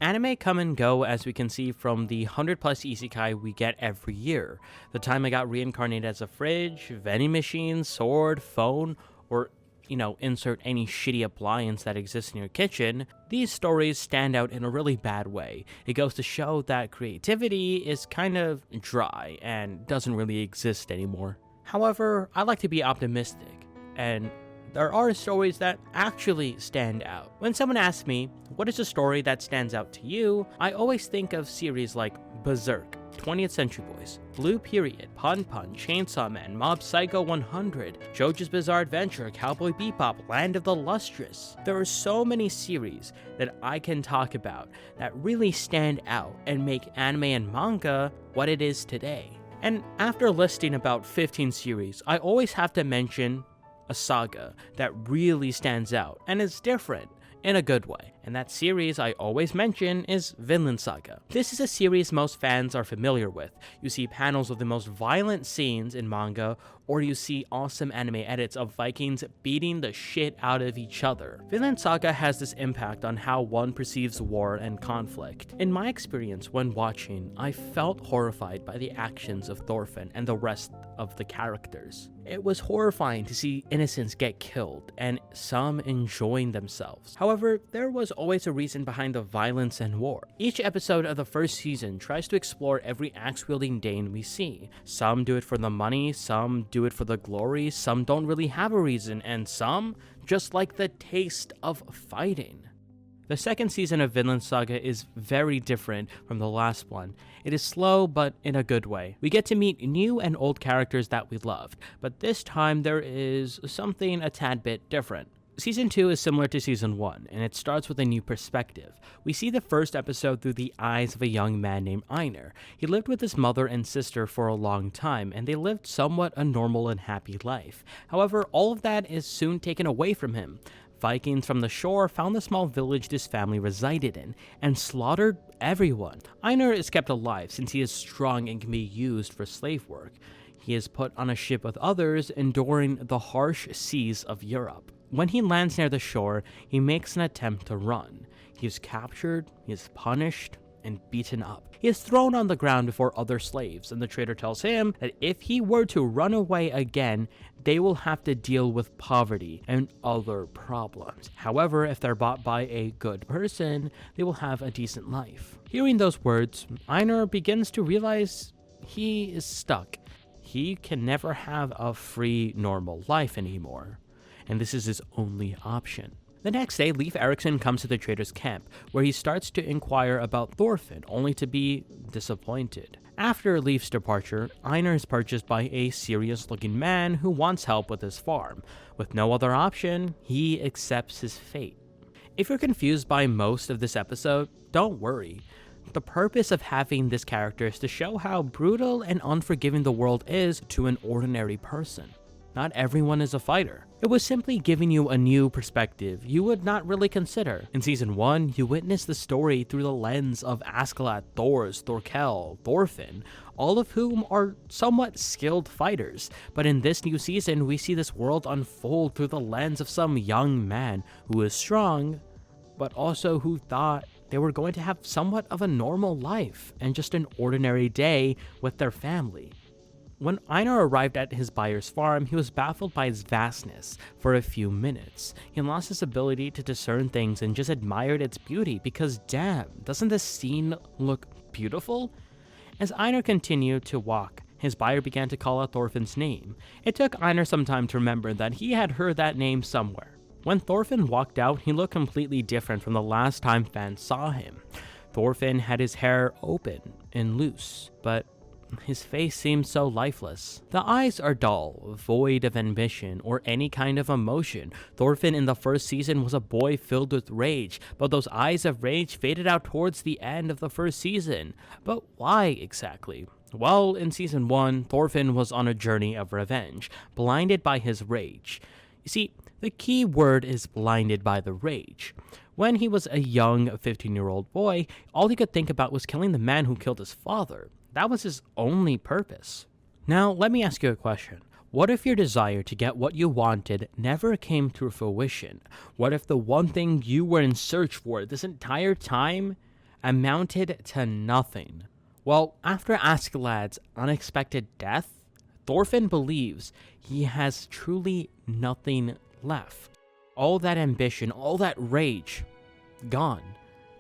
Anime come and go, as we can see from the 100 plus isekai we get every year. The time I got reincarnated as a fridge, vending machine, sword, phone, or insert any shitty appliance that exists in your kitchen, these stories stand out in a really bad way. It goes to show that creativity is kind of dry and doesn't really exist anymore. However, I like to be optimistic, and there are stories that actually stand out. When someone asks me, what is a story that stands out to you, I always think of series like Berserk, 20th Century Boys, Blue Period, Pun Pun, Chainsaw Man, Mob Psycho 100, JoJo's Bizarre Adventure, Cowboy Bebop, Land of the Lustrous. There are so many series that I can talk about that really stand out and make anime and manga what it is today. And after listing about 15 series, I always have to mention a saga that really stands out and is different in a good way. And that series I always mention is Vinland Saga. This is a series most fans are familiar with. You see panels of the most violent scenes in manga, or you see awesome anime edits of Vikings beating the shit out of each other. Vinland Saga has this impact on how one perceives war and conflict. In my experience when watching, I felt horrified by the actions of Thorfinn and the rest of the characters. It was horrifying to see innocents get killed and some enjoying themselves. However, there was always a reason behind the violence and war. Each episode of the first season tries to explore every axe-wielding Dane we see. Some do it for the money, some do it for the glory, some don't really have a reason, and some just like the taste of fighting. The second season of Vinland Saga is very different from the last one. It is slow, but in a good way. We get to meet new and old characters that we loved, but this time there is something a tad bit different. Season 2 is similar to Season 1, and it starts with a new perspective. We see the first episode through the eyes of a young man named Einar. He lived with his mother and sister for a long time, and they lived somewhat a normal and happy life. However, all of that is soon taken away from him. Vikings from the shore found the small village this family resided in, and slaughtered everyone. Einar is kept alive since he is strong and can be used for slave work. He is put on a ship with others, enduring the harsh seas of Europe. When he lands near the shore, he makes an attempt to run. He is captured, he is punished, and beaten up. He is thrown on the ground before other slaves, and the trader tells him that if he were to run away again, they will have to deal with poverty and other problems. However, if they're bought by a good person, they will have a decent life. Hearing those words, Einar begins to realize he is stuck. He can never have a free, normal life anymore, and this is his only option. The next day, Leif Erikson comes to the trader's camp, where he starts to inquire about Thorfinn, only to be disappointed. After Leif's departure, Einar is purchased by a serious-looking man who wants help with his farm. With no other option, he accepts his fate. If you're confused by most of this episode, don't worry. The purpose of having this character is to show how brutal and unforgiving the world is to an ordinary person. Not everyone is a fighter. It was simply giving you a new perspective you would not really consider. In Season 1, you witness the story through the lens of Askeladd, Thorkel, Thorfinn, all of whom are somewhat skilled fighters. But in this new season, we see this world unfold through the lens of some young man who is strong, but also who thought they were going to have somewhat of a normal life and just an ordinary day with their family. When Einar arrived at his buyer's farm, he was baffled by its vastness for a few minutes. He lost his ability to discern things and just admired its beauty because damn, doesn't this scene look beautiful? As Einar continued to walk, his buyer began to call out Thorfinn's name. It took Einar some time to remember that he had heard that name somewhere. When Thorfinn walked out, he looked completely different from the last time fans saw him. Thorfinn had his hair open and loose, but his face seemed so lifeless. The eyes are dull, void of ambition or any kind of emotion. Thorfinn in the first season was a boy filled with rage, but those eyes of rage faded out towards the end of the first season. But why exactly? Well, in Season 1, Thorfinn was on a journey of revenge, blinded by his rage. You see, the key word is blinded by the rage. When he was a young 15-year-old boy, all he could think about was killing the man who killed his father. That was his only purpose. Now, let me ask you a question. What if your desire to get what you wanted never came to fruition? What if the one thing you were in search for this entire time amounted to nothing. Well, after Askeladd's unexpected death, Thorfinn believes he has truly nothing left. All that ambition, all that rage, gone.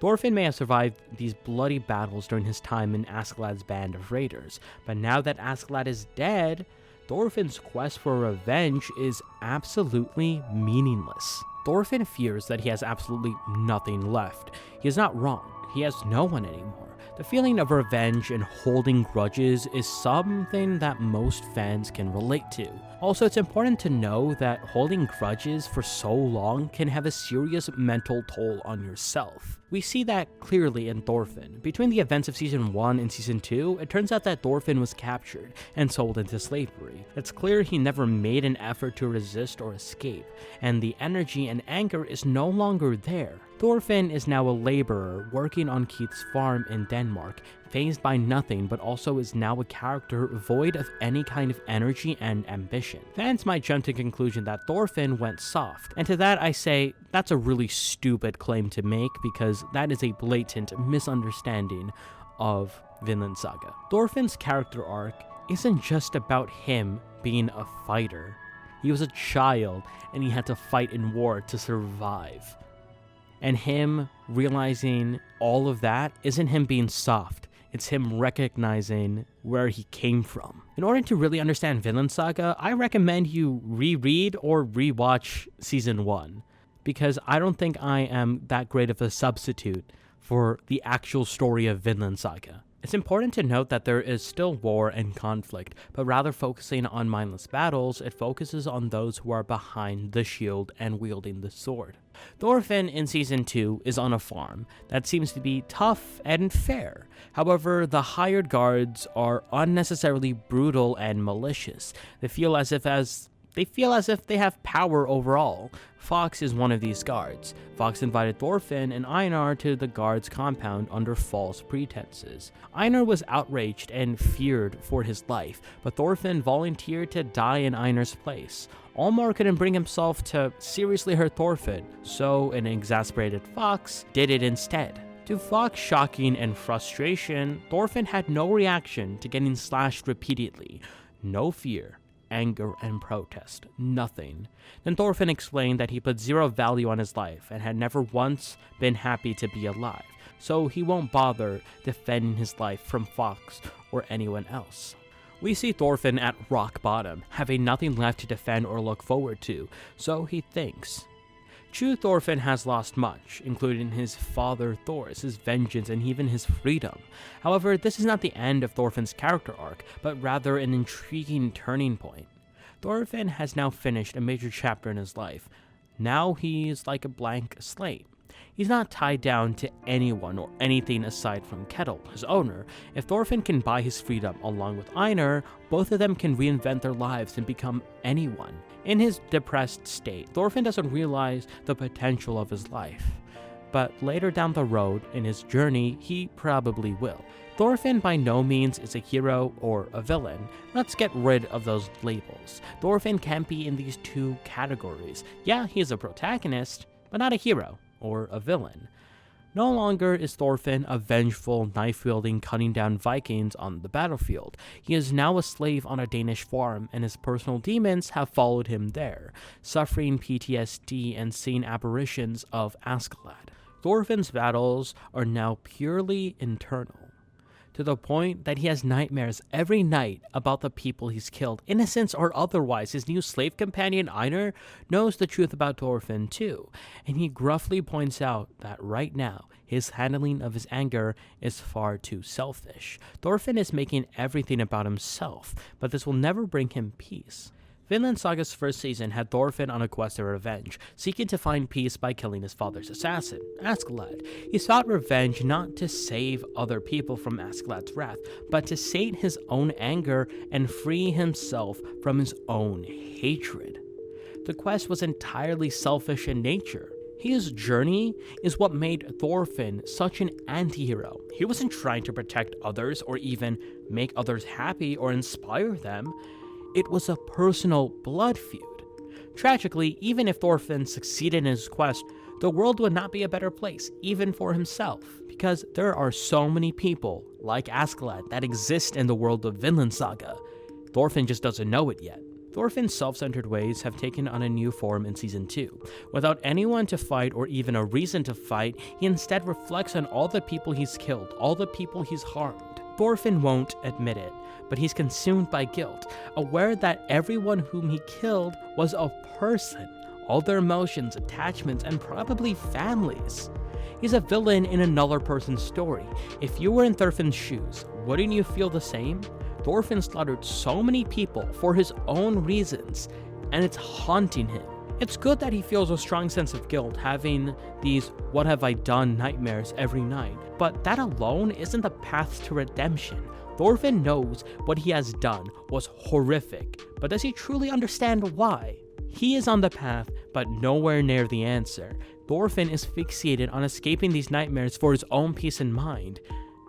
Thorfinn may have survived these bloody battles during his time in Askeladd's band of raiders, but now that Askeladd is dead, Thorfinn's quest for revenge is absolutely meaningless. Thorfinn fears that he has absolutely nothing left. He is not wrong. He has no one anymore. The feeling of revenge and holding grudges is something that most fans can relate to. Also, it's important to know that holding grudges for so long can have a serious mental toll on yourself. We see that clearly in Thorfinn. Between the events of Season 1 and Season 2, it turns out that Thorfinn was captured and sold into slavery. It's clear he never made an effort to resist or escape, and the energy and anger is no longer there. Thorfinn is now a laborer working on Keith's farm in Denmark, fazed by nothing, but also is now a character void of any kind of energy and ambition. Fans might jump to the conclusion that Thorfinn went soft, and to that I say, that's a really stupid claim to make because that is a blatant misunderstanding of Vinland Saga. Thorfinn's character arc isn't just about him being a fighter. He was a child and he had to fight in war to survive. And him realizing all of that isn't him being soft. It's him recognizing where he came from. In order to really understand Vinland Saga, I recommend you reread or rewatch Season 1, because I don't think I am that great of a substitute for the actual story of Vinland Saga. It's important to note that there is still war and conflict, but rather focusing on mindless battles, it focuses on those who are behind the shield and wielding the sword. Thorfinn in Season 2 is on a farm that seems to be tough and fair. However, the hired guards are unnecessarily brutal and malicious. They feel as if they have power overall. Fox is one of these guards. Fox invited Thorfinn and Einar to the guard's compound under false pretenses. Einar was outraged and feared for his life, but Thorfinn volunteered to die in Einar's place. Almar couldn't bring himself to seriously hurt Thorfinn, so an exasperated Fox did it instead. To Fox's shocking and frustration, Thorfinn had no reaction to getting slashed repeatedly. No fear, anger, and protest. Nothing. Then Thorfinn explained that he put zero value on his life and had never once been happy to be alive, so he won't bother defending his life from Fox or anyone else. We see Thorfinn at rock bottom, having nothing left to defend or look forward to, so he thinks. True, Thorfinn has lost much, including his father Thor's, his vengeance, and even his freedom. However, this is not the end of Thorfinn's character arc, but rather an intriguing turning point. Thorfinn has now finished a major chapter in his life. Now he's like a blank slate. He's not tied down to anyone or anything aside from Kettle, his owner. If Thorfinn can buy his freedom along with Einar, both of them can reinvent their lives and become anyone. In his depressed state, Thorfinn doesn't realize the potential of his life. But later down the road, in his journey, he probably will. Thorfinn by no means is a hero or a villain. Let's get rid of those labels. Thorfinn can't be in these two categories. Yeah, he's a protagonist, but not a hero or a villain. No longer is Thorfinn a vengeful, knife-wielding, cutting down Vikings on the battlefield. He is now a slave on a Danish farm, and his personal demons have followed him there, suffering PTSD and seeing apparitions of Askeladd. Thorfinn's battles are now purely internal, to the point that he has nightmares every night about the people he's killed, innocents or otherwise. His new slave companion, Einar, knows the truth about Thorfinn too, and he gruffly points out that right now, his handling of his anger is far too selfish. Thorfinn is making everything about himself, but this will never bring him peace. Vinland Saga's first season had Thorfinn on a quest of revenge, seeking to find peace by killing his father's assassin, Askeladd. He sought revenge not to save other people from Askeladd's wrath, but to sate his own anger and free himself from his own hatred. The quest was entirely selfish in nature. His journey is what made Thorfinn such an anti-hero. He wasn't trying to protect others or even make others happy or inspire them. It was a personal blood feud. Tragically, even if Thorfinn succeeded in his quest, the world would not be a better place, even for himself, because there are so many people like Askeladd that exist in the world of Vinland Saga. Thorfinn just doesn't know it yet. Thorfinn's self-centered ways have taken on a new form in Season 2. Without anyone to fight or even a reason to fight, he instead reflects on all the people he's killed, all the people he's harmed. Thorfinn won't admit it, but he's consumed by guilt, aware that everyone whom he killed was a person, all their emotions, attachments, and probably families. He's a villain in another person's story. If you were in Thorfinn's shoes, wouldn't you feel the same? Thorfinn slaughtered so many people for his own reasons, and it's haunting him. It's good that he feels a strong sense of guilt having these "what have I done" nightmares every night, but that alone isn't the path to redemption. Thorfinn knows what he has done was horrific, but does he truly understand why? He is on the path, but nowhere near the answer. Thorfinn is fixated on escaping these nightmares for his own peace of mind,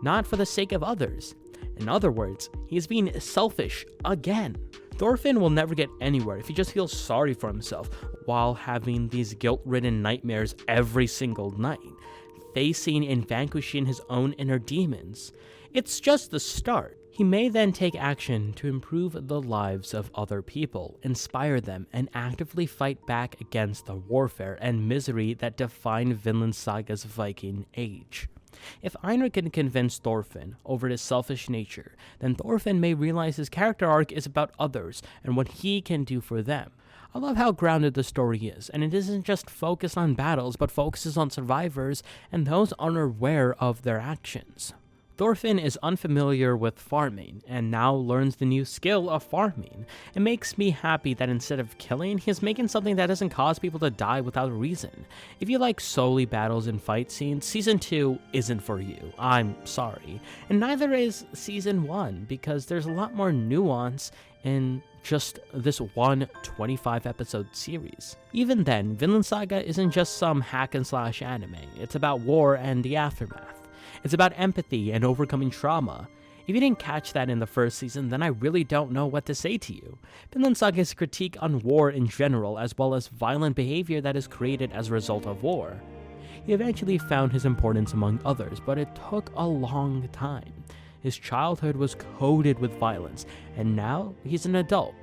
not for the sake of others. In other words, he is being selfish again. Thorfinn will never get anywhere if he just feels sorry for himself while having these guilt-ridden nightmares every single night, facing and vanquishing his own inner demons. It's just the start. He may then take action to improve the lives of other people, inspire them, and actively fight back against the warfare and misery that define Vinland Saga's Viking age. If Einar can convince Thorfinn over his selfish nature, then Thorfinn may realize his character arc is about others and what he can do for them. I love how grounded the story is, and it isn't just focused on battles, but focuses on survivors and those unaware of their actions. Thorfinn is unfamiliar with farming, and now learns the new skill of farming. It makes me happy that instead of killing, he's making something that doesn't cause people to die without a reason. If you like solely battles and fight scenes, Season 2 isn't for you. I'm sorry. And neither is Season 1, because there's a lot more nuance in just this one 25-episode series. Even then, Vinland Saga isn't just some hack-and-slash anime. It's about war and the aftermath. It's about empathy and overcoming trauma. If you didn't catch that in the first season, then I really don't know what to say to you. Vinland Saga's critique on war in general, as well as violent behavior that is created as a result of war. He eventually found his importance among others, but it took a long time. His childhood was coded with violence, and now he's an adult.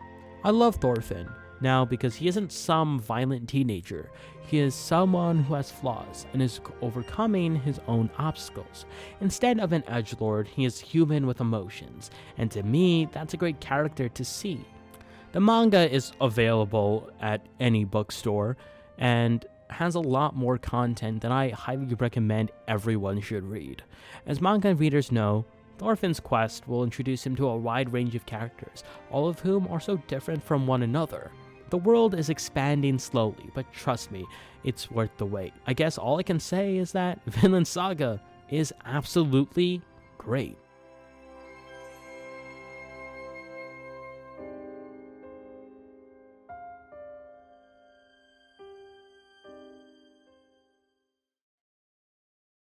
I love Thorfinn now because he isn't some violent teenager. He is someone who has flaws and is overcoming his own obstacles. Instead of an edgelord, he is human with emotions, and to me, that's a great character to see. The manga is available at any bookstore and has a lot more content that I highly recommend everyone should read. As manga readers know, Thorfinn's quest will introduce him to a wide range of characters, all of whom are so different from one another. The world is expanding slowly, but trust me, it's worth the wait. I guess all I can say is that Vinland Saga is absolutely great.